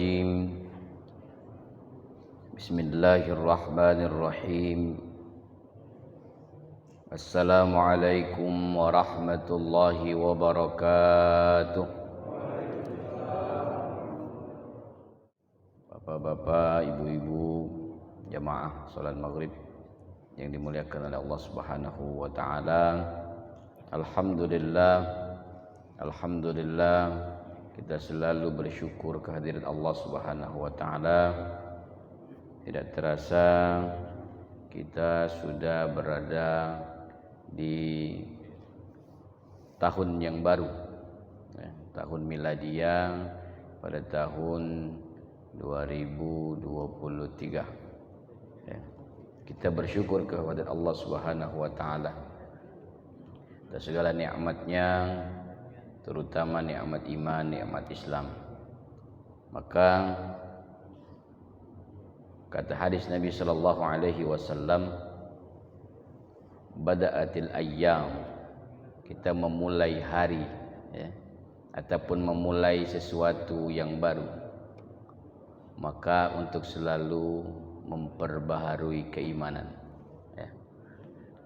الرجيم بسم الله الرحمن الرحيم السلام عليكم ورحمة الله وبركاته. Bapak-bapak, ibu-ibu, jamaah salat maghrib yang dimuliakan oleh Allah Subhanahu wa taala. Alhamdulillah kita selalu bersyukur kehadiran Allah Subhanahu wa taala. Tidak terasa kita sudah berada di tahun yang baru, tahun miladiah pada tahun 2023. Kita bersyukur kepada Allah Subhanahu wa taala atas segala nikmatnya, terutama nikmat iman, nikmat Islam. Maka kata hadis Nabi sallallahu alaihi wasallam, bada'atil ayyam, kita memulai hari, ataupun memulai sesuatu yang baru, maka untuk selalu memperbaharui keimanan.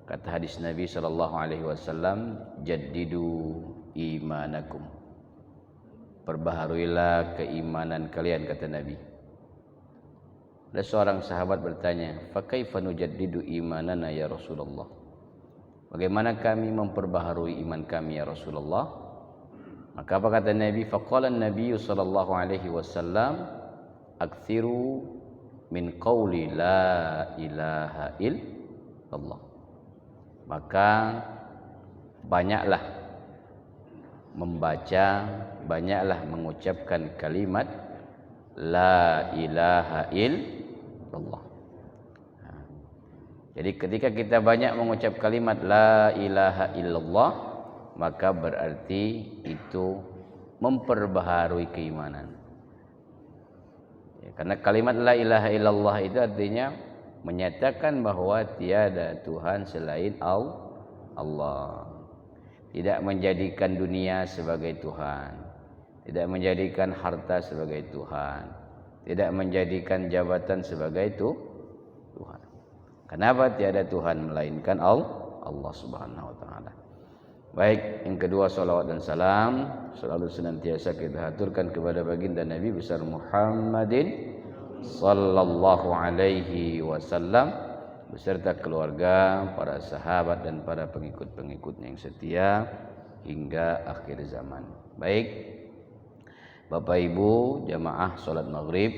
Kata hadis Nabi sallallahu alaihi wasallam, jaddidu imanakum, perbaharuilah keimanan kalian, kata Nabi. Ada seorang sahabat bertanya, fa kaifa nujaddidu imanana ya Rasulullah, bagaimana kami memperbaharui iman kami ya Rasulullah? Maka apa kata Nabi? Faqala an-nabiy sallallahu alaihi wasallam, aktsiru min qauli la ilaha illallah, maka banyaklah membaca, banyaklah mengucapkan kalimat la ilaha illallah. Jadi ketika kita banyak mengucap kalimat la ilaha illallah, maka berarti itu memperbaharui keimanan. Karena kalimat la ilaha illallah itu artinya menyatakan bahwa tiada Tuhan selain Allah. Tidak menjadikan dunia sebagai Tuhan, tidak menjadikan harta sebagai Tuhan, tidak menjadikan jabatan sebagai Tuhan. Kenapa tiada Tuhan melainkan Allah Subhanahu wa taala. Baik, yang kedua, salawat dan salam selalu senantiasa kita haturkan kepada baginda Nabi besar Muhammadin sallallahu alaihi wasallam beserta keluarga, para sahabat dan para pengikut-pengikutnya yang setia hingga akhir zaman. Baik, Bapak Ibu jamaah salat maghrib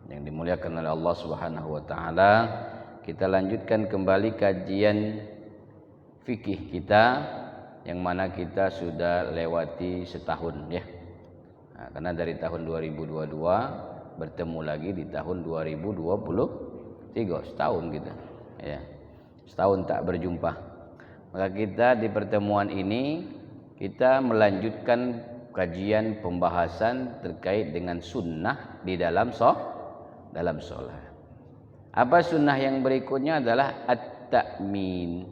yang dimuliakan oleh Allah Subhanahu wa taala, kita lanjutkan kembali kajian fikih kita yang mana kita sudah lewati setahun, ya. Karena dari tahun 2022 bertemu lagi di tahun 2023, setahun kita, ya. Setahun tak berjumpa. Maka kita di pertemuan ini kita melanjutkan kajian pembahasan terkait dengan sunnah di dalam sholat. Apa sunnah yang berikutnya adalah at-ta'min,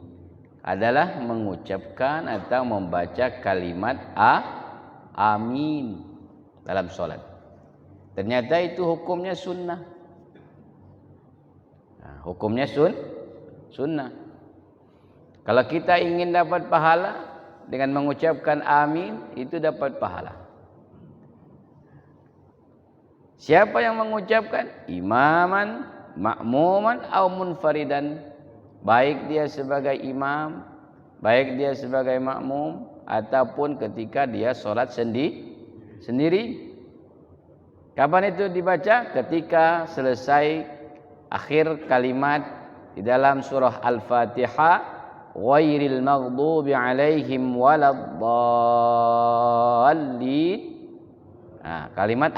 adalah mengucapkan atau membaca kalimat amin dalam sholat. Ternyata itu hukumnya sunnah. Hukumnya sunnah. Kalau kita ingin dapat pahala dengan mengucapkan amin, itu dapat pahala. Siapa yang mengucapkan? Imaman, ma'muman, atau munfaridan. Baik dia sebagai imam, baik dia sebagai makmum, ataupun ketika dia sholat sendiri. Kapan itu dibaca? Ketika selesai akhir kalimat di dalam surah Al-Fatihah, ghairil maghdubi alaihim waladdallin. Kalimat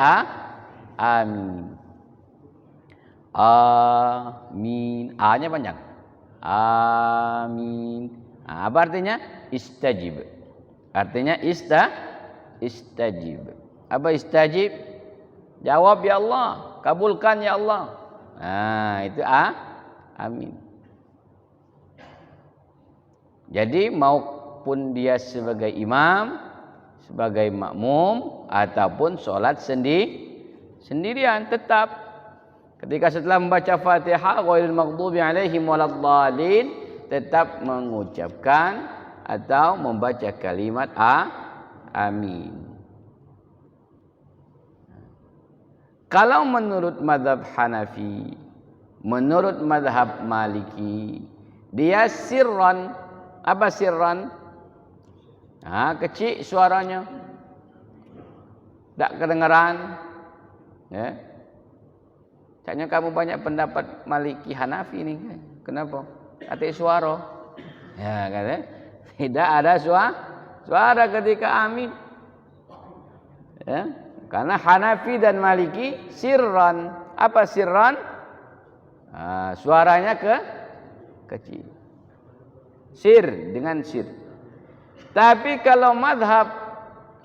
amin. Amin. A-nya panjang. Amin. Apa artinya? Istajib. Artinya istajib. Apa istajib? Jawab ya Allah, kabulkan ya Allah. Itu amin. Jadi maupun dia sebagai imam, sebagai makmum, ataupun sholat sendirian tetap. Ketika setelah membaca Fatihah ghairil maghdubi alaihim waladdallin, tetap mengucapkan atau membaca kalimat amin. Kalau menurut mazhab Hanafi, menurut mazhab Maliki, dia sirran. Apa sirran? Kecil suaranya, tak kedengaran. Ya. Kayaknya kamu banyak pendapat Maliki Hanafi ini. Kenapa? Hati suara. Ya, kata tidak ada suara ketika amin. Ya. Karena Hanafi dan Maliki sirran. Apa sirran? Suaranya kecil. Sir dengan sir. Tapi kalau mazhab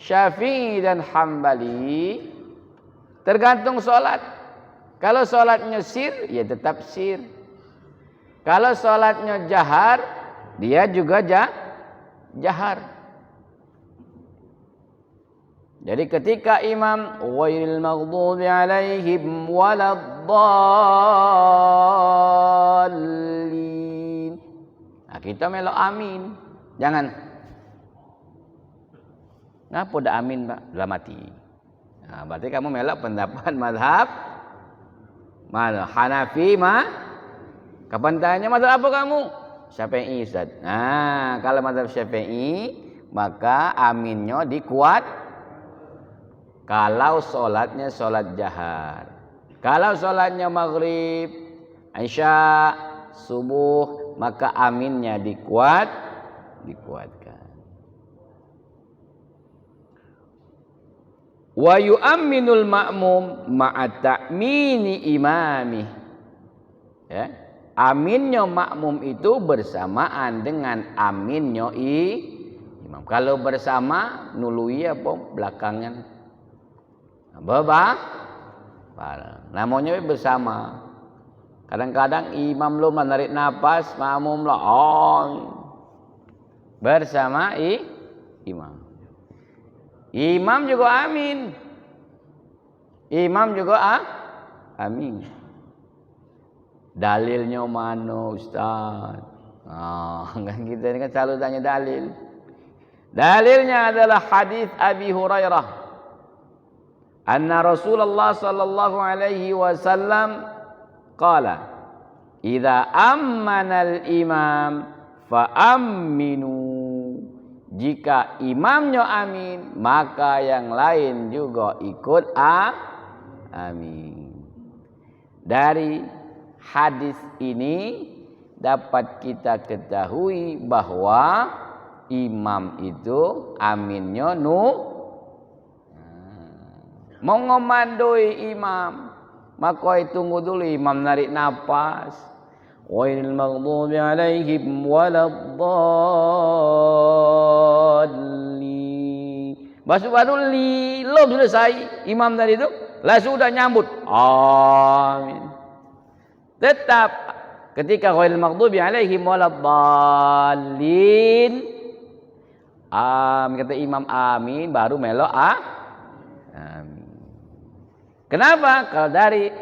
Syafi'i dan Hambali tergantung solat. Kalau solatnya sir, ya tetap sir. Kalau solatnya jahar, dia juga jahar. Jadi ketika imam ghairil maghdubi alaihim waladdallin, kita melok amin. Jangan. Ngapa dah amin, Pak? Dalam mati. Berarti kamu melok pendapat mazhab mana? Hanafi Kapan tanya mazhab apa kamu? Syafi'i, Ustaz. Kalau mazhab Syafi'i, maka aminnya dikuat. Kalau solatnya solat jahar. Kalau solatnya maghrib, isya, subuh, maka aminnya dikuatkan. Wa yu'amminul ma'mum ma'a ta'mini imamih. Ya. Aminnya makmum itu bersamaan dengan aminnya imam. Kalau bersama nului apa belakangnya? Namanya bersama. Kadang-kadang imam lu menarik nafas, makmum lah bersama imam. Imam juga amin. Imam juga amin. Dalilnya mana, Ustaz? Kan kita ini kan selalu tanya dalil. Dalilnya adalah hadis Abi Hurairah. Anna Rasulullah sallallahu alaihi wasallam qala, "Idza ammana al-imam fa amminu." Jika imamnya amin, maka yang lain juga ikut amin. Dari hadis ini dapat kita ketahui bahwa imam itu aminnya mengomandoi imam, maka tunggu dulu imam narik nafas. Ghairil maghdubi alaihim waladdallin. Baru belum selesai imam tadi itu, lah sudah nyambut amin. Tetap ketika ghairil maghdubi alaihim waladdallin, kata imam amin, baru melok amin. Kenapa? Kalau dari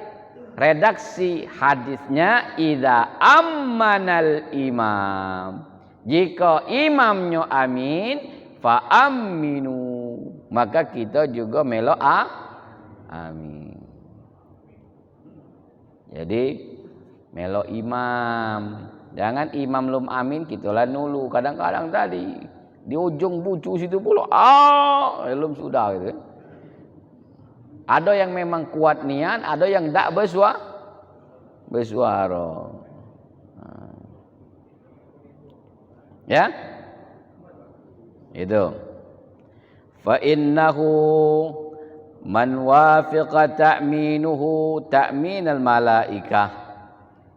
redaksi hadisnya idza ammanal imam, jika imamnya amin fa aminu, maka kita juga melok amin. Jadi melok imam, jangan imam lum amin kita lah nulu. Kadang-kadang tadi di ujung bucu situ pula belum sudah gitu. Ada yang memang kuat niat, ada yang tak bersuara. Ya? Itu. Fa innahu man wafiqa ta'minuhu ta'minal malaikah.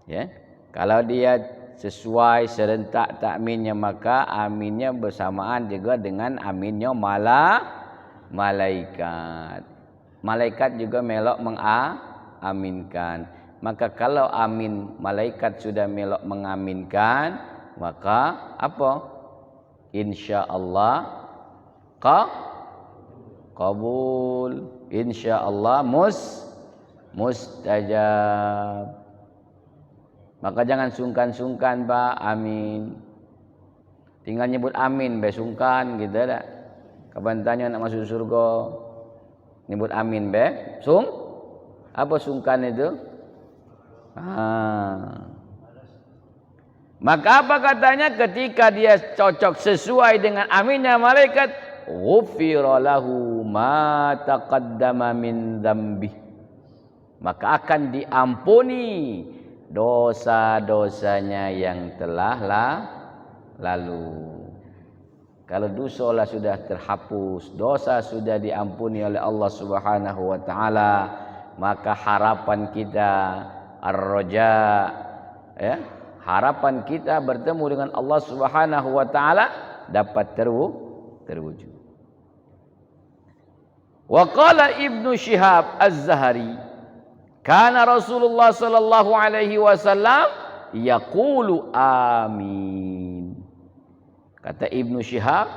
Ya. Kalau dia sesuai serentak takminnya, maka aminnya bersamaan juga dengan aminnya malaikat. Malaikat juga melok mengaminkan. Maka kalau amin malaikat sudah melok mengaminkan, maka apa? Insyaallah qabul. Insyaallah mustajab. Maka jangan sungkan-sungkan Pak, amin. Tinggal nyebut amin be sungkan gitu dah. Kapan tanya nak masuk surga, nyebut amin be apa sungkan itu? Maka apa katanya ketika dia cocok sesuai dengan aminnya malaikat, ghufira lahu ma taqaddama min dzambi. Maka akan diampuni dosa-dosanya yang telah lalu. Kalau dosa sudah terhapus, dosa sudah diampuni oleh Allah Subhanahu wa taala, maka harapan kita ar-raja, ya, harapan kita bertemu dengan Allah Subhanahu wa taala dapat terwujud. Wa qala Ibnu Syihab Az-Zahri, kana Rasulullah sallallahu alaihi wasallam yaqulu amin. Kata Ibnu Syihab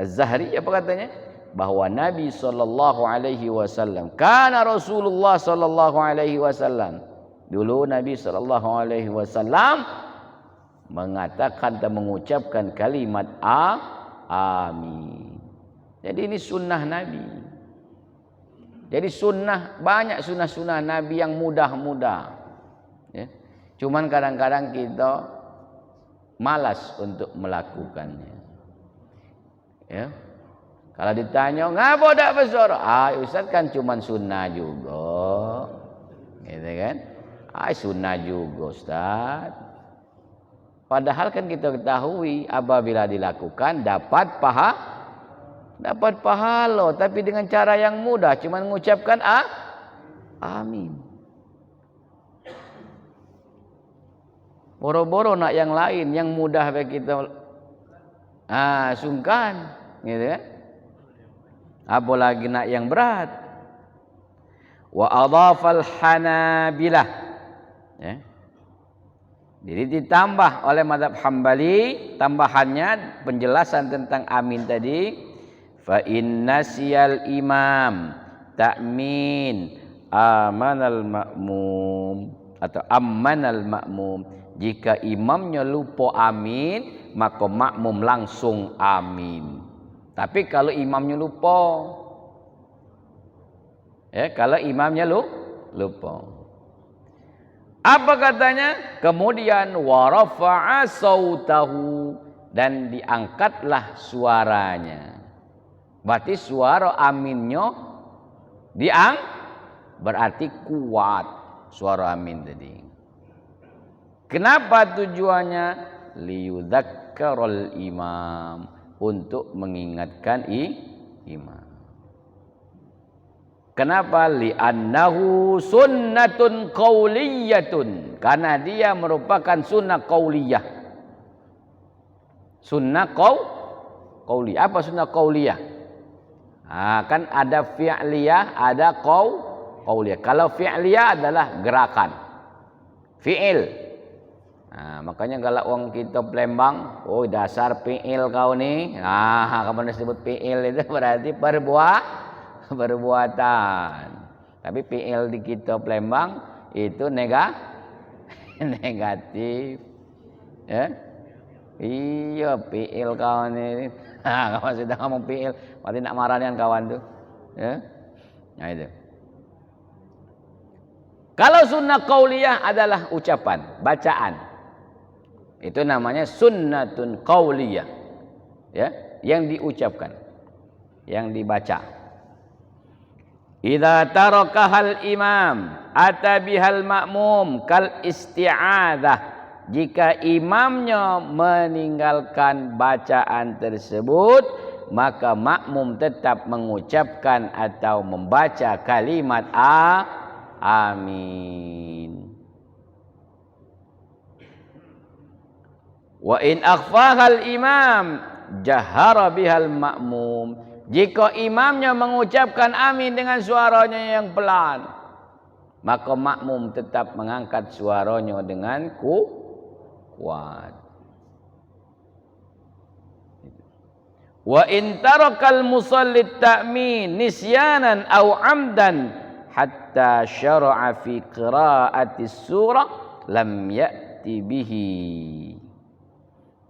Az-Zahri, apa katanya? Bahwa Nabi sallallahu alaihi wasallam, kana Rasulullah sallallahu alaihi wasallam, dulu Nabi sallallahu alaihi wasallam mengatakan dan mengucapkan kalimat amin. Jadi ini sunnah Nabi. Jadi sunnah, banyak sunnah-sunnah Nabi yang mudah-mudah, ya. Cuman kadang-kadang kita malas untuk melakukannya, ya. Kalau ditanya ngapa tak bersorak, Ustaz kan cuman sunnah juga, gitu kan? Sunnah juga Ustaz. Padahal kan kita ketahui apabila dilakukan dapat pahala, tapi dengan cara yang mudah, cuman mengucapkan amin. Boro-boro nak yang lain, yang mudah bagi kita sungkan, gitu kan? Apalagi nak yang berat. Wa adhafal Hanabilah, ya. Jadi ditambah oleh mazhab Hambali, tambahannya penjelasan tentang amin tadi, fa innasiyal imam ta'min amanal ma'mum atau ammanal ma'mum. Jika imamnya lupa amin, maka makmum langsung amin. Tapi kalau imamnya lupa, ya, kalau imamnya lupa, apa katanya? Kemudian warafa'a sautahu, dan diangkatlah suaranya. Berarti suara aminnya berarti kuat suara amin tadi. Kenapa tujuannya? Liyudzakkarul imam, untuk mengingatkan imam. Kenapa? Li'annahu sunnatun qauliyatun, karena dia merupakan sunnah qauliyah. Sunnah qauliyah. Apa sunnah qauliyah? Kan ada fi'liyah, ada qauliyah. Kalau fi'liyah adalah gerakan, fi'il. Makanya kalau orang kita Palembang, dasar fi'il kau ni. Kapan disebut fi'il itu berarti perbuatan. Tapi fi'il di kita Palembang itu negatif, ya. Iya, fi'il kau ni. Kawan sudah ngomong fi'il, berarti nak marahin kawan tu, ya. Nah itu. Kalau sunnah qauliyah adalah ucapan, bacaan. Itu namanya sunnatun qauliyah, ya, yang diucapkan, yang dibaca. Idza tarakahal imam atabihal ma'mum kal isti'adzah, jika imamnya meninggalkan bacaan tersebut, maka makmum tetap mengucapkan atau membaca kalimat amin. Wa in akhfahal imam jahara bihal ma'mum, jika imamnya mengucapkan amin dengan suaranya yang pelan, maka makmum tetap mengangkat suaranya dengan kuat. Wa in tarakal musalli ta'min nisyanan aw amdan hatta syara'a fi qira'ati surah lam ya'ti bihi.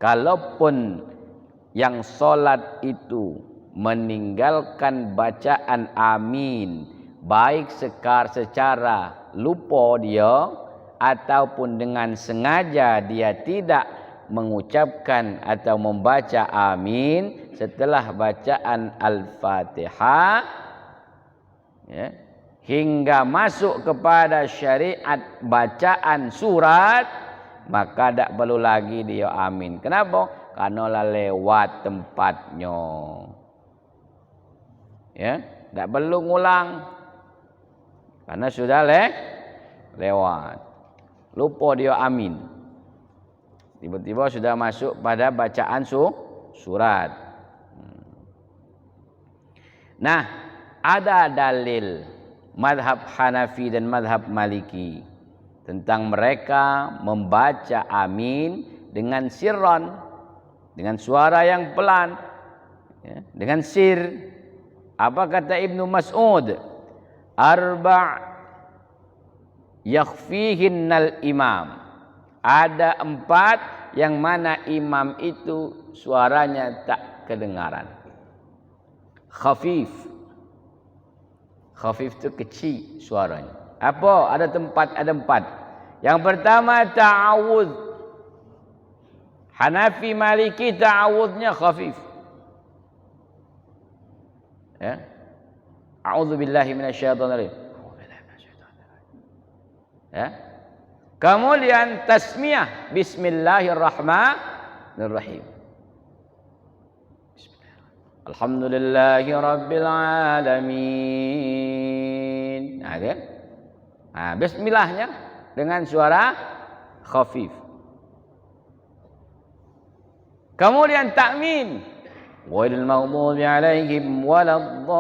Kalaupun yang solat itu meninggalkan bacaan amin, baik secara lupa dia ataupun dengan sengaja dia tidak mengucapkan atau membaca amin setelah bacaan Al-Fatihah, ya, hingga masuk kepada syariat bacaan surat, maka tak perlu lagi dia amin. Kenapa? Karena lah lewat tempatnya. Ya, tak perlu ngulang. Karena sudah lewat. Lupa dia amin. Tiba-tiba sudah masuk pada bacaan surat. Nah, ada dalil mazhab Hanafi dan mazhab Maliki tentang mereka membaca amin dengan sirran, dengan suara yang pelan, ya, dengan sir. Apa kata Ibnu Mas'ud? Arba' yakhfihinnal imam. Ada 4 yang mana imam itu suaranya tak kedengaran. Khafif. Khafif itu kecil suaranya. Apa? Ada 4. Yang pertama ta'awudz. Hanafi Maliki ta'awudznya khafif. Ya. A'udzubillahi minasyaitonir rajim. Ya. Kemudian tasmiyah bismillahirrahmanirrahim. Alhamdulillahi rabbil alamin. Nah, kan? Nah, bismillahnya dengan suara khafif. Kemudian takmin. Ghairil maghdubi alaihim waladdallin.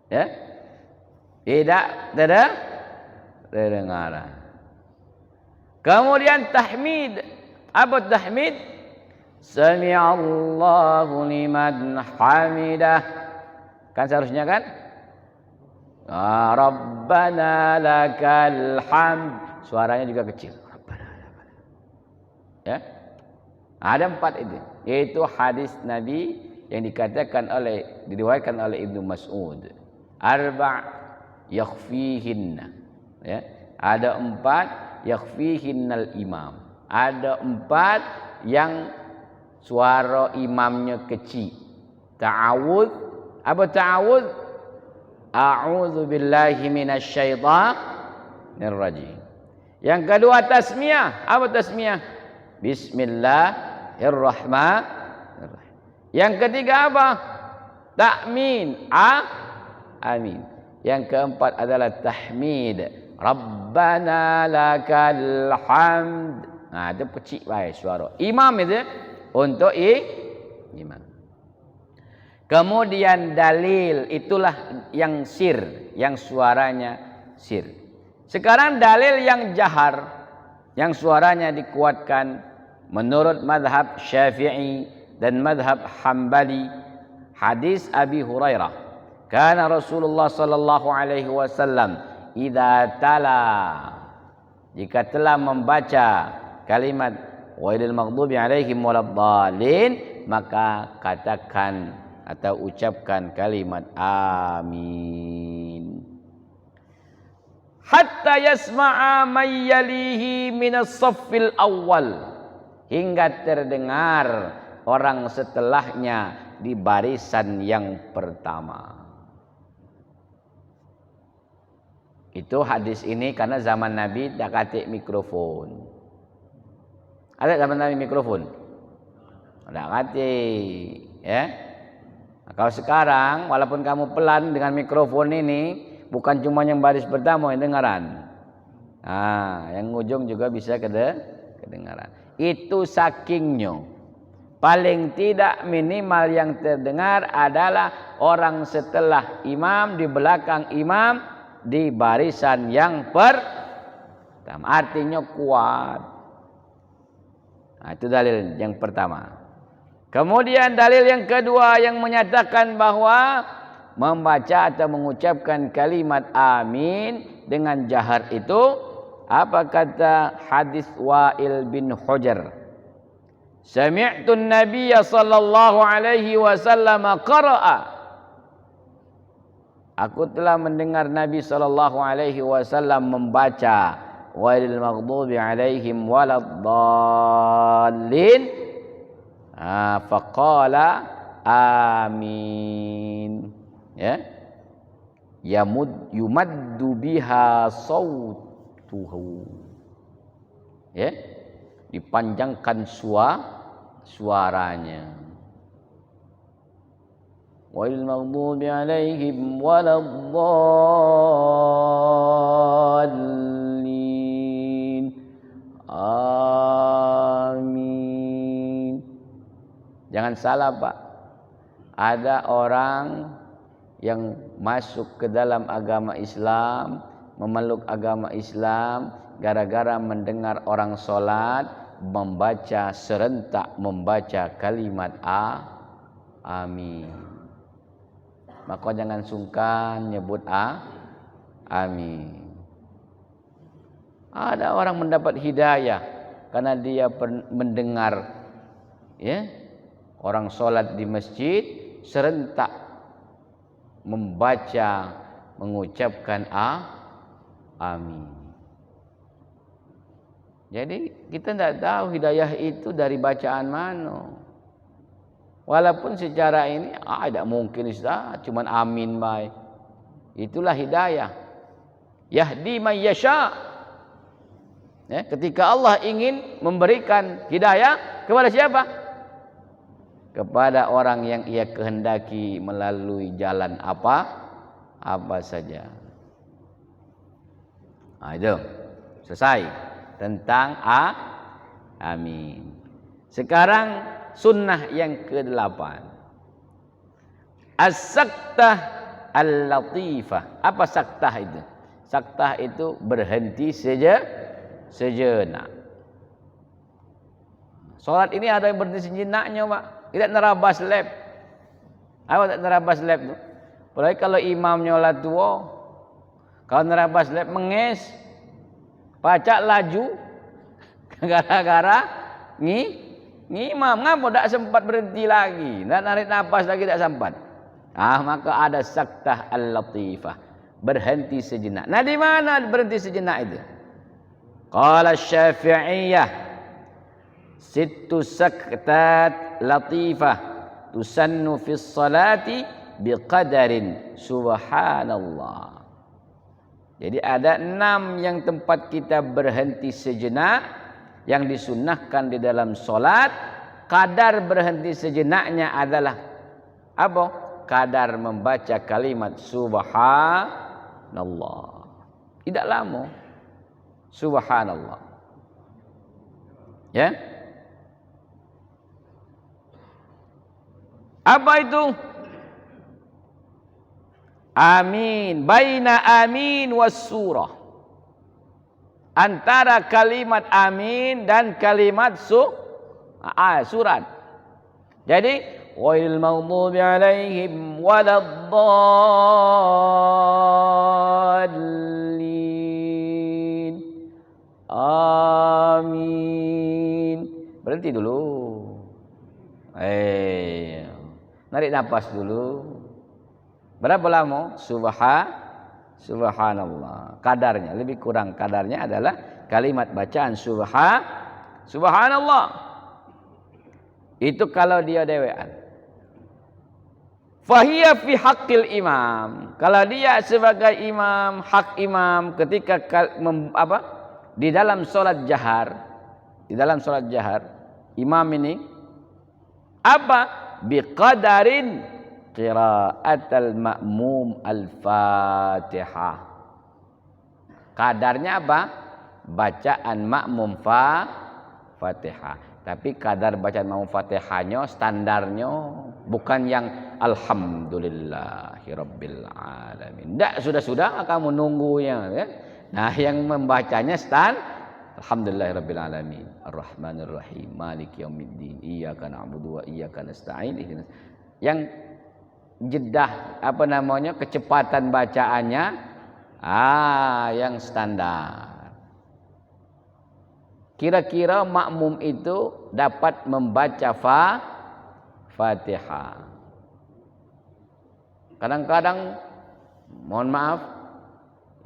Ya? Tidak terdengar. Kemudian tahmid. Apa tahmid? Sami'allahu liman hamidah. Kan seharusnya kan? Rabbana lakal hamd. Suaranya juga kecil. Rabbana lakal. Ya? Ada 4 itu. Yaitu hadis Nabi yang diriwayatkan oleh Ibnu Mas'ud. Arba' yakhfihinna. Ya. Ada 4 yakhfihinnal imam. Ada 4 yang suara imamnya kecil. Ta'awudz. Apa ta'awudz? A'udzu billahi minasyaitonir rajim. Yang kedua tasmiyah. Apa tasmiyah? Bismillahirrahmanirrahim. Yang ketiga apa? Takmin. Amin. Yang keempat adalah tahmid. Rabbana lakal hamd. Nah, itu kecil baik suara. Imam itu untuk imam. Kemudian dalil itulah yang sir, yang suaranya sir. Sekarang dalil yang jahar, yang suaranya dikuatkan menurut mazhab Syafi'i dan mazhab Hambali. Hadis Abi Hurairah. Kana Rasulullah sallallahu alaihi wasallam idza tala, jika telah membaca kalimat ghairil maghdubi alaihim waladdallin, maka katakan atau ucapkan kalimat amin. Hatta yasma'a may yalihi minas saffil awal, hingga terdengar orang setelahnya di barisan yang pertama. Itu hadis ini karena zaman Nabi tak katik mikrofon. Ada zaman Nabi mikrofon? Tak katik, ya. Nah, kalau sekarang walaupun kamu pelan dengan mikrofon ini, bukan cuma yang baris pertama yang dengaran. Nah, yang ujung juga bisa kedengaran. Itu sakingnya. Paling tidak minimal yang terdengar adalah orang setelah imam, di belakang imam, di barisan yang pertama. Artinya kuat. Nah, itu dalil yang pertama. Kemudian dalil yang kedua yang menyatakan bahwa membaca atau mengucapkan kalimat amin dengan jahar itu, apa kata hadis Wa'il bin Hujr? Sami'tu an-nabiy sallallahu alaihi wasallam qara'a. Aku telah mendengar Nabi sallallahu alaihi wasallam membaca ghairil maghdubi alaihim waladdallin. Faqala amin. Ya. Yumaddu biha sautuhu. Ya. Dipanjangkan suaranya. Wal maghdubi alaihim waladdallin. Amin. Jangan salah, Pak. Ada orang yang masuk ke dalam agama Islam, memeluk agama Islam gara-gara mendengar orang sholat membaca serentak membaca kalimat amin. Maka jangan sungkan nyebut amin. Ada orang mendapat hidayah karena dia mendengar, ya, orang sholat di masjid serentak membaca mengucapkan amin. Jadi kita tidak tahu hidayah itu dari bacaan mana. Walaupun secara ini tidak mungkin Ustaz, cuman amin baik. Itulah hidayah. Yahdi man yasha. Ya, ketika Allah ingin memberikan hidayah kepada siapa? Kepada orang yang ia kehendaki melalui jalan apa saja. Itu selesai tentang amin. Sekarang sunnah yang ke-8. As-saktah al-latifah. Apa saktah itu? Saktah itu berhenti sejenak. Salat ini ada yang berhenti sejenak,nya, Pak. Tidak nerabas lep. Apa tak nerabas lep tu? Apalagi kalau imam nyolat tua, kalau nerabas lep menges, pacak laju gara-gara ngimam, ngapa tak sempat berhenti lagi, nak narik nafas lagi tak sempat. Maka ada saktah al-latifah, berhenti sejenak. Nah, di mana berhenti sejenak itu? Qala Syafi'iyah, sittu saktat latifah tusannu fi salati biqadarin subhanallah. Jadi ada 6 yang tempat kita berhenti sejenak yang disunnahkan di dalam solat. Kadar berhenti sejenaknya adalah apa? Kadar membaca kalimat subhanallah. Tidak lama. Subhanallah. Ya. Apa itu? Amin. Baina amin was surah. Antara kalimat amin dan kalimat surat. Jadi ghairil maghdubi alaihim waladdallin. Amin. Berhenti dulu. Narik nafas dulu. Berapa lama? Subhanallah. Kadarnya, lebih kurang kadarnya adalah kalimat bacaan subhanallah. Itu kalau dia dewean. Fahiya fi haqqil imam. Kalau dia sebagai imam, hak imam ketika di dalam salat jahar, imam ini apa? Biqadarin qiraatul ma'mum al-Fatihah. Kadarnya apa? Bacaan makmum Fatihah. Tapi kadar bacaan makmum Fatihahnya standarnya bukan yang alhamdulillahirabbil alamin. Enggak, sudah kamu nunggunya, ya. Nah, yang membacanya Alhamdulillahirabbil alamin, arrahmanir rahim, maliki yaumiddin, iyyaka na'budu wa iyyaka nasta'in. Yang jedah apa namanya kecepatan bacaannya yang standar. Kira-kira makmum itu dapat membaca Fatihah. Kadang-kadang mohon maaf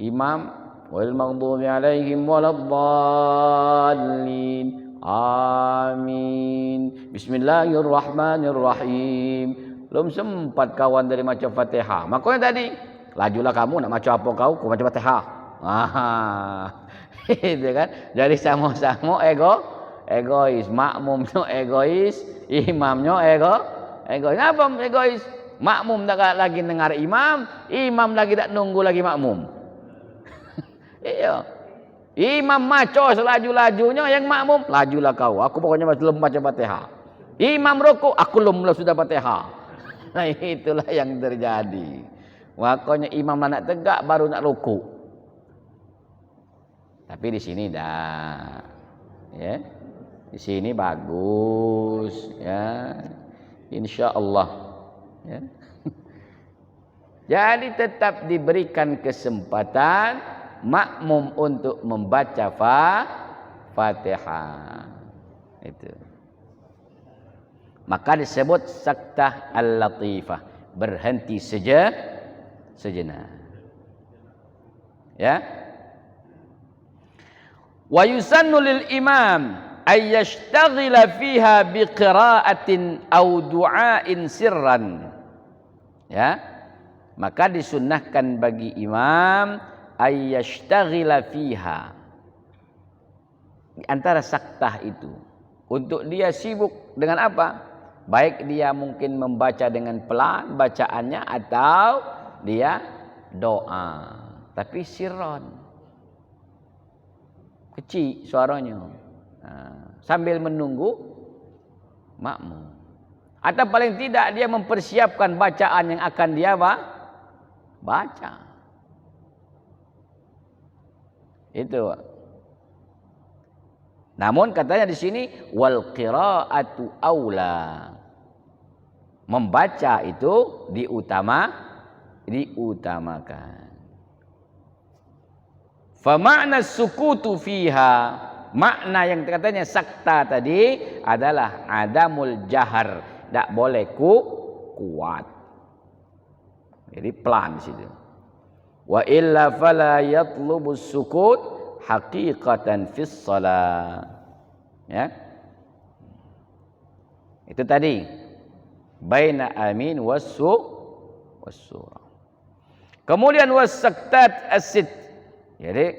imam wal maghdubi alaihim waladdallin amin bismillahirrahmanirrahim. Belum sempat kawan dari macam Fatihah. Makanya tadi lajulah kamu nak macam apa kau macam Fatihah. Itu kan. Jadi sama-sama egois. Makmumnya egois, imamnya egois. Apa egois? Makmum tak lagi dengar imam lagi tak nunggu lagi makmum. Iya. Imam maco selaju-lajunya, yang makmum lajulah kau. Aku pokoknya belum baca Fatihah. Imam rukuk, aku belum sudah Fatihah. Nah, itulah yang terjadi. Makanya imam nak tegak baru nak rukuk. Tapi di sini dah. Ya. Di sini bagus, ya. Insyaallah. Ya. Jadi tetap diberikan kesempatan makmum untuk membaca Fatihah. Itu. Maka disebut saktah al-latifah, berhenti sejenak. Ya. Wa yusannu lil imam ay yashtaghila fiha biqira'atin aw du'ain sirran. Ya. Maka disunnahkan bagi imam ayyashtaghila fiha, di antara saktah itu, untuk dia sibuk dengan apa? Baik dia mungkin membaca dengan pelan bacaannya atau dia doa, tapi sirron, kecil suaranya, sambil menunggu makmum. Atau paling tidak dia mempersiapkan bacaan yang akan dia baca. Itu. Namun katanya di sini wal qiraatu aula. Membaca itu diutamakan. Fa makna sukutu fiha, makna yang katanya sakta tadi adalah adamul jahar, tak boleh kuat. Jadi pelan di situ. Wa illa fala yatlubu sukut haqiqatan fis shalah. Ya. Itu tadi baina amin was-surah. Kemudian was-saktat as-sit. Jadi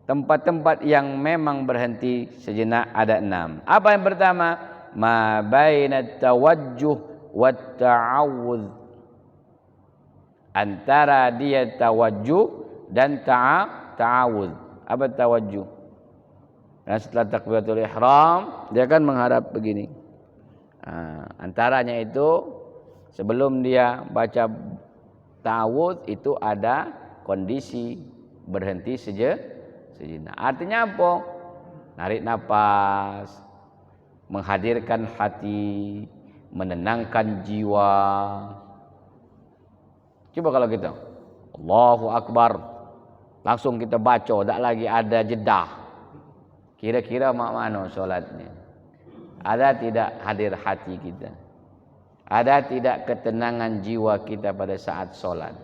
tempat-tempat yang memang berhenti sejenak ada 6. Apa yang pertama? Ma baina tawajjuh wat ta'awudz. Antara dia tawajjuh dan ta'awudz. Apa tawajjuh? Dan setelah takbiratul ihram dia akan menghadap begini. Antaranya itu sebelum dia baca ta'awudz itu ada kondisi berhenti sejenak. Artinya apa? Narik nafas, menghadirkan hati, menenangkan jiwa. Coba kalau kita Allahu Akbar, langsung kita baca, tak lagi ada jedah. Kira-kira mana solatnya? Ada tidak hadir hati kita? Ada tidak ketenangan jiwa kita pada saat solat?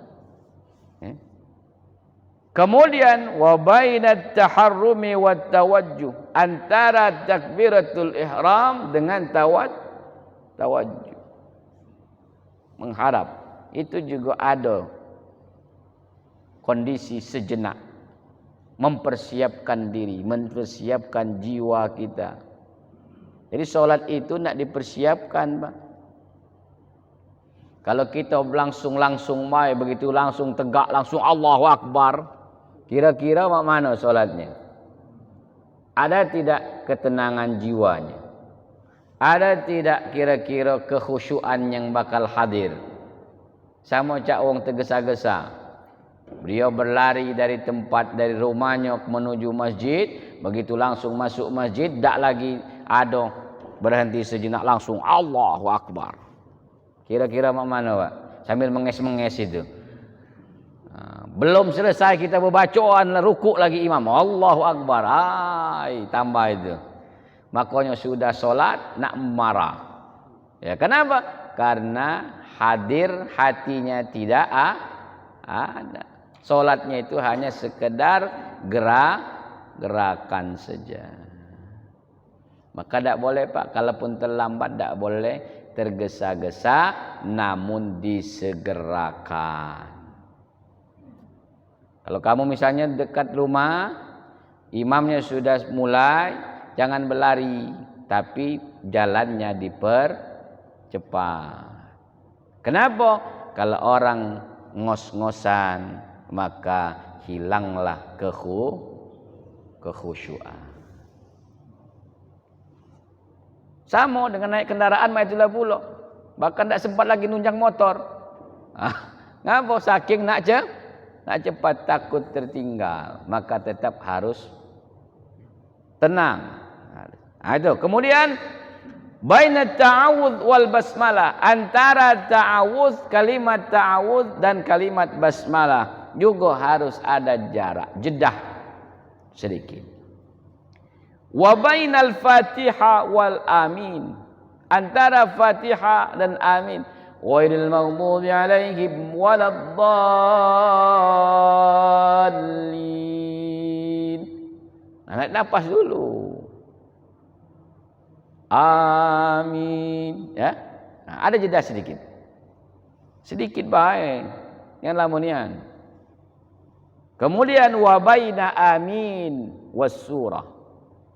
Kemudian wa bainat taharrumi wat tawajjuh, antara takbiratul ihram dengan tawajjuh, menghadap. Itu juga ada kondisi sejenak, mempersiapkan diri, mempersiapkan jiwa kita. Jadi solat itu nak dipersiapkan, Pak. Kalau kita langsung mai begitu, langsung tegak, langsung Allahu Akbar, kira-kira mana solatnya? Ada tidak ketenangan jiwanya? Ada tidak kira-kira kekhusyuan yang bakal hadir? Sama cak wong tergesa-gesa. Beliau berlari dari rumahnya menuju masjid. Begitu langsung masuk masjid, tak lagi ada berhenti sejenak, langsung Allahu Akbar. Kira-kira mana Pak? Sambil menges-menges itu. Belum selesai kita berbacaan, rukuk lagi imam, Allahu Akbar. Tambah itu. Makanya sudah solat nak marah. Ya, kenapa? Karena hadir hatinya tidak ada. Solatnya itu hanya sekedar gerakan saja. Maka tak boleh Pak, kalaupun terlambat tak boleh tergesa-gesa, namun disegerakan. Kalau kamu misalnya dekat rumah, imamnya sudah mulai, jangan berlari, tapi jalannya dipercepat. Kenapa? Kalau orang ngos-ngosan, maka hilanglah kekhusyuan. Sama dengan naik kendaraan, itulah pula. Bahkan tak sempat lagi nunjang motor. Ngapa? Saking nak cepat, takut tertinggal, maka tetap harus tenang. Itu. Kemudian baina ta'awudz wal basmalah, antara kalimat ta'awudz dan kalimat basmalah juga harus ada jarak, jedah sedikit. Wa bainal Fatihah wal amin, antara Fatihah dan amin, ghairil maghdubi alaihim waladdallin. Naik nafas dulu. Amin, ya. Ada jeda sedikit. Sedikit baik. Yang lamunian. Kemudian wa baina amin was surah.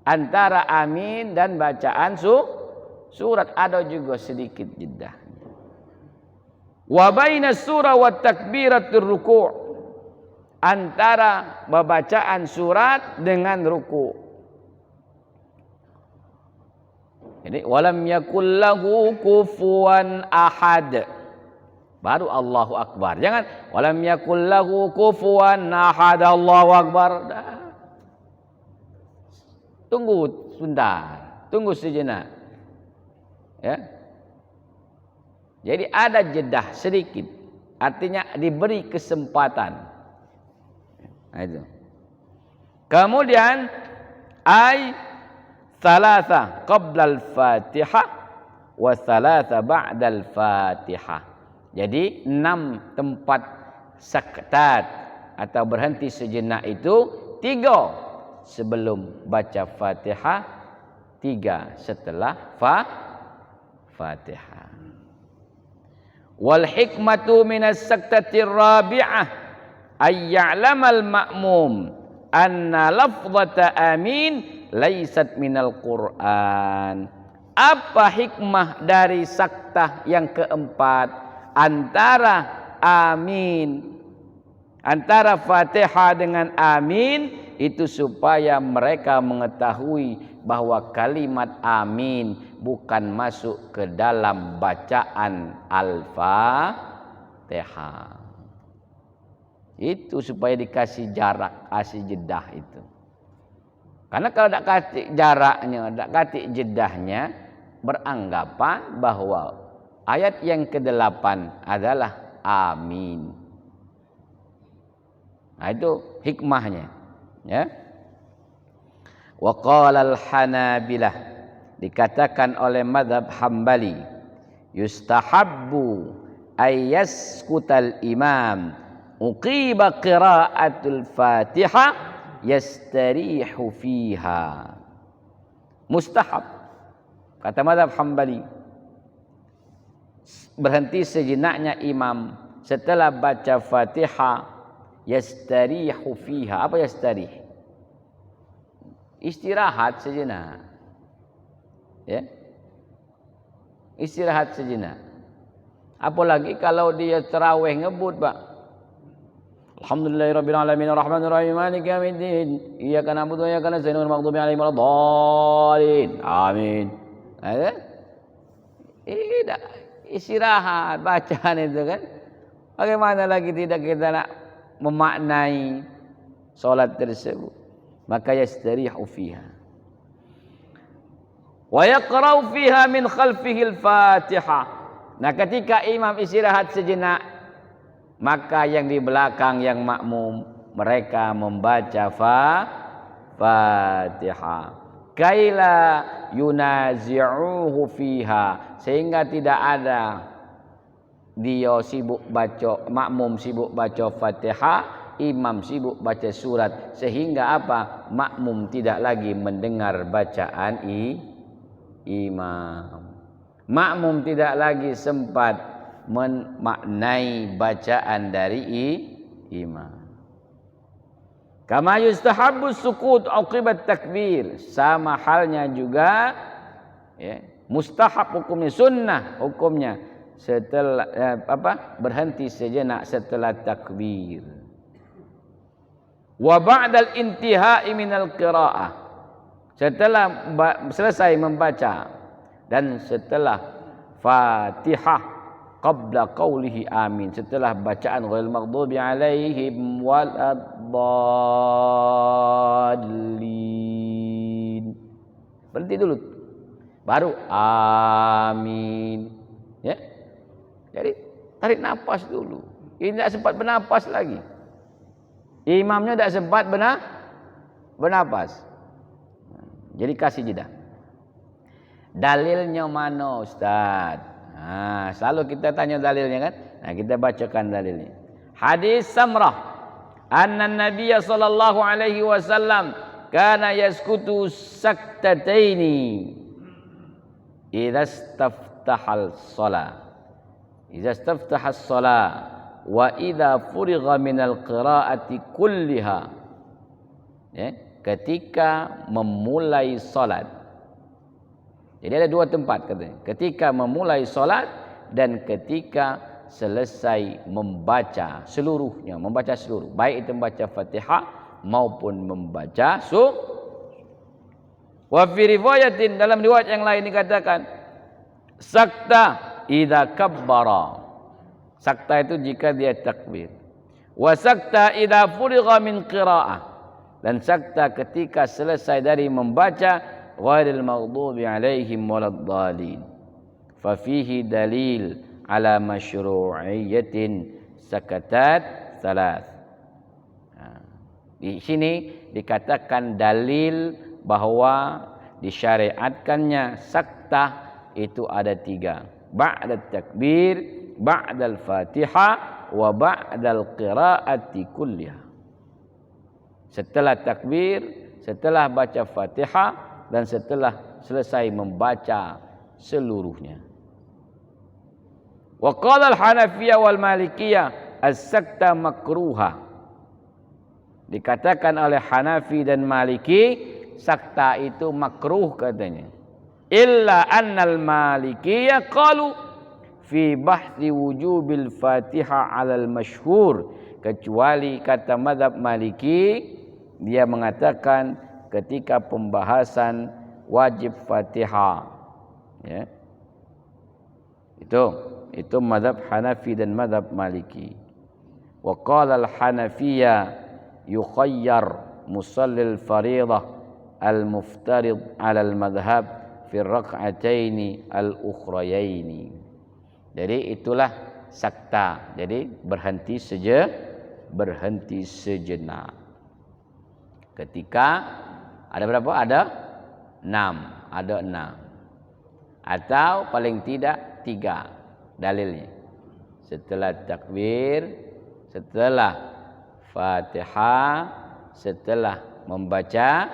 Antara amin dan bacaan surat ada juga sedikit jeda. Wa baina surah wa takbiratur ruku'. Antara bacaan surat dengan ruku'. Jadi walam yakul lahu kufuwan ahad. Baru Allahu Akbar. Jangan walam yakul lahu kufuwan ahad, Allahu Akbar. Tunggu sebentar, tunggu sejenak. Ya. Jadi ada jedah sedikit. Artinya diberi kesempatan. Nah, itu. Kemudian thalatha qabla al-Fatihah wa thalatha ba'da al-Fatihah. Jadi 6 tempat saktat atau berhenti sejenak itu 3 sebelum baca Fatihah, 3 setelah Fatihah. Wal hikmatu minas saktati rabi'ah ay ya'lamal ma'mum anna lafzata amin laisat minal Qur'an. Apa hikmah dari saktah yang keempat, antara amin, antara Fatihah dengan amin, itu supaya mereka mengetahui bahwa kalimat amin bukan masuk ke dalam bacaan Al-Fatihah. Itu supaya dikasih jarak, kasih jedah itu. Karena kalau tak kasih jaraknya, tak kasih jedahnya, beranggapan bahwa ayat yang ke-8 adalah amin. Nah, itu hikmahnya. Ya. Wa qala al-Hanabilah, dikatakan oleh mazhab Hambali, yustahabbu ay yaskutal imam uqiba qiraatul Fatihah yastarihu fiha. Mustahab, kata mazhab Hambali, berhenti sejenaknya imam setelah baca Fatihah, yastarihu fiha. Apa yastarih? Istirahat sejenak. Ya. Istirahat sejenak. Apalagi kalau dia tarawih ngebut, Pak. Alhamdulillahirabbil alamin arrahmanir rahim maliki yaumiddin iyyaka na'budu wa iyyaka nasta'in ihdinas siratal mustaqim waladdallin. Amin. Ada? Istirahat bacaan itu kan. Bagaimana lagi tidak kita nak memaknai solat tersebut, maka yastarihu fiha wa yaqra'u fiha min khalfihi al-Fatihah. Nah, ketika imam istirahat sejenak, maka yang di belakang yang makmum mereka membaca Fatihah. Kaila yunazi'uhu fiha, sehingga tidak ada dia sibuk baca, makmum sibuk baca Fatihah, imam sibuk baca surat, sehingga apa? Makmum tidak lagi mendengar bacaan imam. Makmum tidak lagi sempat memaknai bacaan dari imam. Kama yustahabbu sukut aqibat takbir, sama halnya juga ya, mustahab hukumnya, sunnah hukumnya setelah berhenti sejenak setelah takbir. Wa ba'dal intihai minal qiraah, setelah selesai membaca dan setelah Fatihah, qabla qawlihi amin, setelah bacaan ghairil maghdubi alaihim waladdallin, berhenti dulu baru amin ya. Jadi tarik nafas dulu, ini tidak sempat bernapas lagi, imamnya tidak sempat bernapas, jadi kasih jeda. Dalilnya mana Ustaz? Nah, selalu kita tanya dalilnya kan? Nah, kita bacakan dalilnya. Hadis Samrah, anna Nabiya sallallahu alaihi wasallam kana yaskutu saktataini idza istaftahal shalah. Idza istaftahas shalah wa idza furigha minal qiraati kulliha. Ya, ketika memulai salat. Jadi ada dua tempat katanya. Ketika memulai solat dan ketika selesai membaca seluruhnya, membaca seluruh, baik itu membaca Fatihah maupun membaca Wa fi riwayatin, dalam riwayat yang lain dikatakan sakta idza kabbara. Sakta itu jika dia takbir. Wa sakta idza furigha min qiraah. Dan sakta ketika selesai dari membaca ghairil maghdubi alaihim waladdallin. Fa fihi dalil ala masyru'iyyatin sakatat salat. Di sini dikatakan dalil bahwa disyariatkannya sakta itu ada tiga. Ba'da takbir, ba'dal fatihah, wa ba'dal qiraati kulliha. Setelah takbir, setelah baca Fatihah, dan setelah selesai membaca seluruhnya. Wa qala al-Hanafiyah wal Malikiyah as-sakta makruha. Dikatakan oleh Hanafi dan Maliki, sakta itu makruh katanya. Illa annal Malikiyah qalu fi bahthi wujubil Fatihah 'alal masyhur, kecuali kata mazhab Maliki dia mengatakan ketika pembahasan wajib Fatihah ya. Itu mazhab Hanafi dan mazhab Maliki. Wa qala al-Hanafiyya yukhayyar musallil fariidah al-muftarid 'ala al-madhhab fi rak'ataini al-ukhrayaini. Jadi itulah sakta. Jadi berhenti sejenak. Ketika ada berapa? Ada 6. Atau paling tidak 3 dalilnya. Setelah takbir, setelah Fatihah, setelah membaca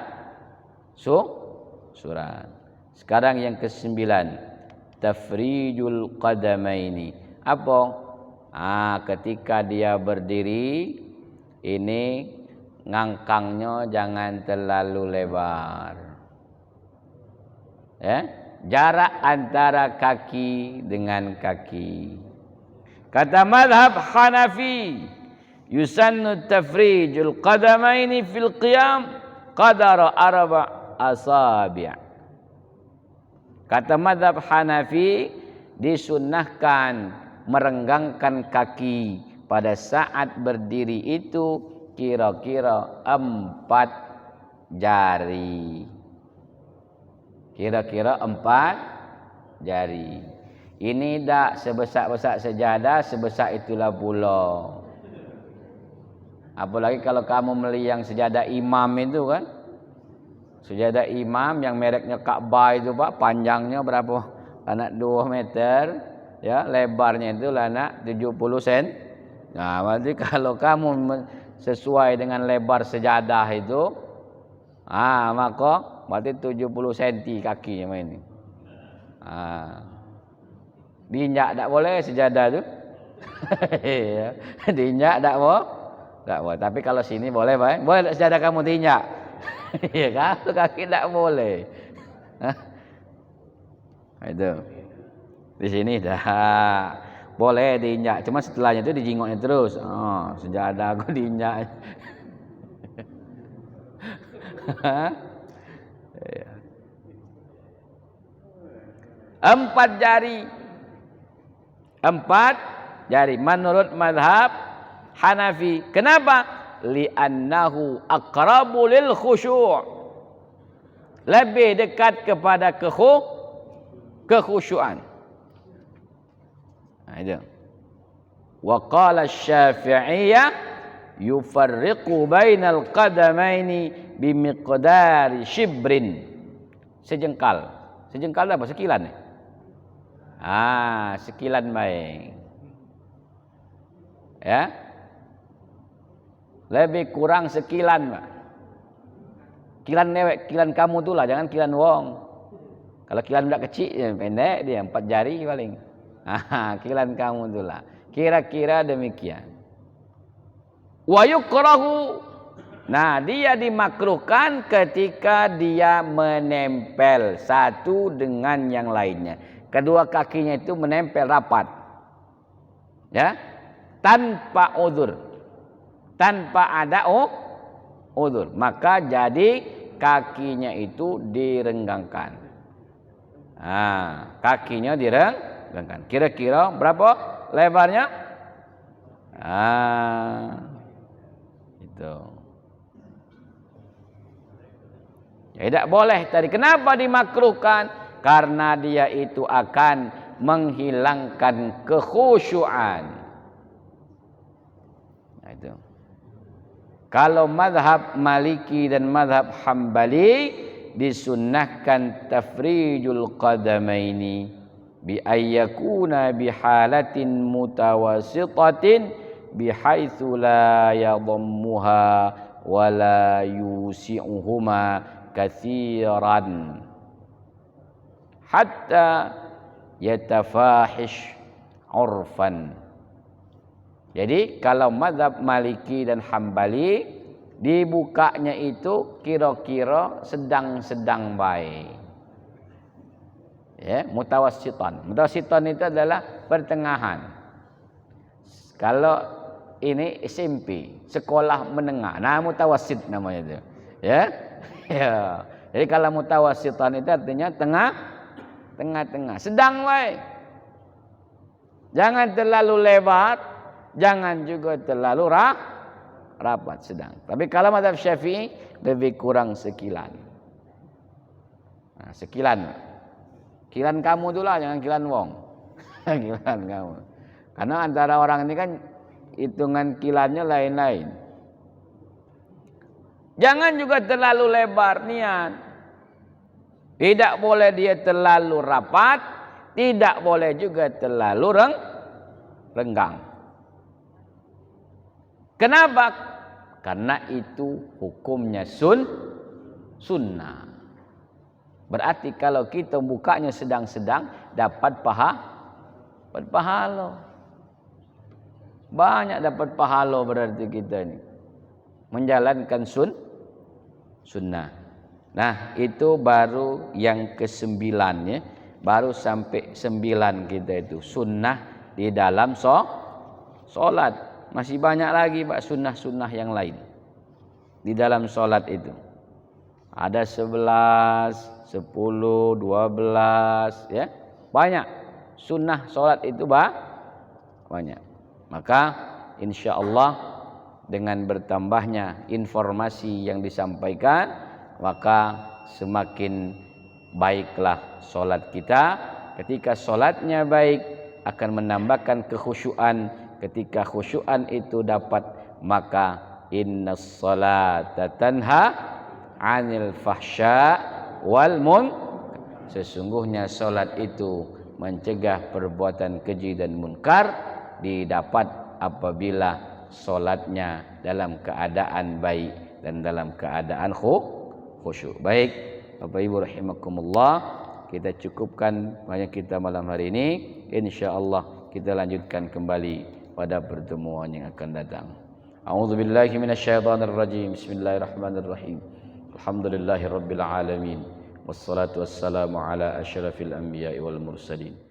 surat. Sekarang yang ke-9, tafrijul qadamaini. Apa? Ketika dia berdiri, ini ngangkangnya jangan terlalu lebar. Jarak antara kaki dengan kaki. Kata mazhab Hanafi, yusannu tafrijul qadamaini fil qiyam qadara 4 asabi'. Kata mazhab Hanafi, disunnahkan merenggangkan kaki pada saat berdiri itu kira-kira 4 jari. Kira-kira 4 jari. Ini tak sebesar-besar sejadah, sebesar itulah pula. Apalagi kalau kamu beli yang sejadah imam itu kan. Sejadah imam yang mereknya Ka'bah itu Pak, panjangnya berapa? Anak 2 meter, ya, lebarnya itu anak 70 sen. Nah, berarti kalau kamu sesuai dengan lebar sejadah itu, maka berarti 70 cm kakinya ini. Diinjak tak boleh sejadah tu. Diinjak tak boleh. Tak boleh. Tapi kalau sini boleh, Pak. Boleh tak sejadah kamu diinjak? Ya, kalau kaki tak boleh. Itu. Di sini dah boleh diinjak. Cuma setelahnya itu dijingoknya terus. Sejadah aku diinjak. Ya. 4 jari. 4 jari menurut mazhab Hanafi. Kenapa? Li'annahu aqrabu lil khusyu'. Lebih dekat kepada kekhusyuan. Itu. Wa qala asy-Syafi'iyyah yufarriqu bainal qadamaini bimiqdari shibrin. Sejengkal. Sejengkal apa? Sekilan. Sekilan baik. Ya. Lebih kurang sekilan, Pak. Kilan newek, kilan kamu tu lah, jangan kilan wong. Kalau kilan budak kecil, pendek dia, 4 jari paling. Kilan kamu tu lah. Kira-kira demikian. Wa yukrahu. Nah, dia dimakruhkan ketika dia menempel satu dengan yang lainnya. Kedua kakinya itu menempel rapat. Ya. Tanpa uzur. Tanpa ada uzur. Maka jadi kakinya itu direnggangkan. Kakinya direnggangkan. Kira-kira berapa lebarnya? Itu. Ya, tidak boleh tadi. Kenapa dimakruhkan? Karena dia itu akan menghilangkan kekhusyuan. Nah, itu. Kalau mazhab Maliki dan mazhab Hambali disunnahkan tafrijul qadamaini bi ayyakuna bi halatin mutawassitatin bihaitsu la yadhammuha wa la yusi'uhuma katsiran hatta yatafahish urfan. Jadi kalau mazhab Maliki dan Hambali dibukanya itu kira-kira sedang-sedang baik. Ya, mutawassitan. Mutawassitan itu adalah pertengahan. Kalau ini SMP, sekolah menengah. Nah, mutawassit namanya itu. Ya. Ya. Jadi kalau mutawassitan itu artinya tengah-tengah, sedang baik. Jangan terlalu lebar, jangan juga terlalu rapat, sedang. Tapi kalau mazhab Syafi'i lebih kurang sekilan. Sekilan. Kilan kamu tu lah, jangan kilan wong. Kilan kamu. Karena antara orang ini kan hitungan kilannya lain-lain. Jangan juga terlalu lebar niat. Tidak boleh dia terlalu rapat, tidak boleh juga terlalu renggang. Kenapa? Karena itu hukumnya sunnah. Berarti kalau kita bukanya sedang-sedang dapat pahala. Banyak dapat pahala berarti kita ini menjalankan sunnah. Nah, itu baru yang ke-9 ya. Baru sampai 9 kita itu sunnah di dalam solat. Masih banyak lagi Pak sunnah-sunnah yang lain di dalam solat itu. Ada 11, 10, 12 ya. Banyak sunnah solat itu banyak. Maka insyaallah dengan bertambahnya informasi yang disampaikan, maka semakin baiklah solat kita. Ketika solatnya baik, akan menambahkan kekhusyuan. Ketika khusyuan itu dapat, maka innas salata tanha 'anil fahsya wal sesungguhnya solat itu mencegah perbuatan keji dan munkar, didapat apabila solatnya dalam keadaan baik dan dalam keadaan khusyuk. Baik, Bapak Ibu rahimakumullah, kita cukupkan banyak kita malam hari ini. Insyaallah kita lanjutkan kembali pada pertemuan yang akan datang. A'udzubillahi minasyaitonir rajim. Bismillahirrahmanirrahim. Alhamdulillahirabbil alamin. Wassalatu wassalamu ala asyrafil anbiya'i wal mursalin.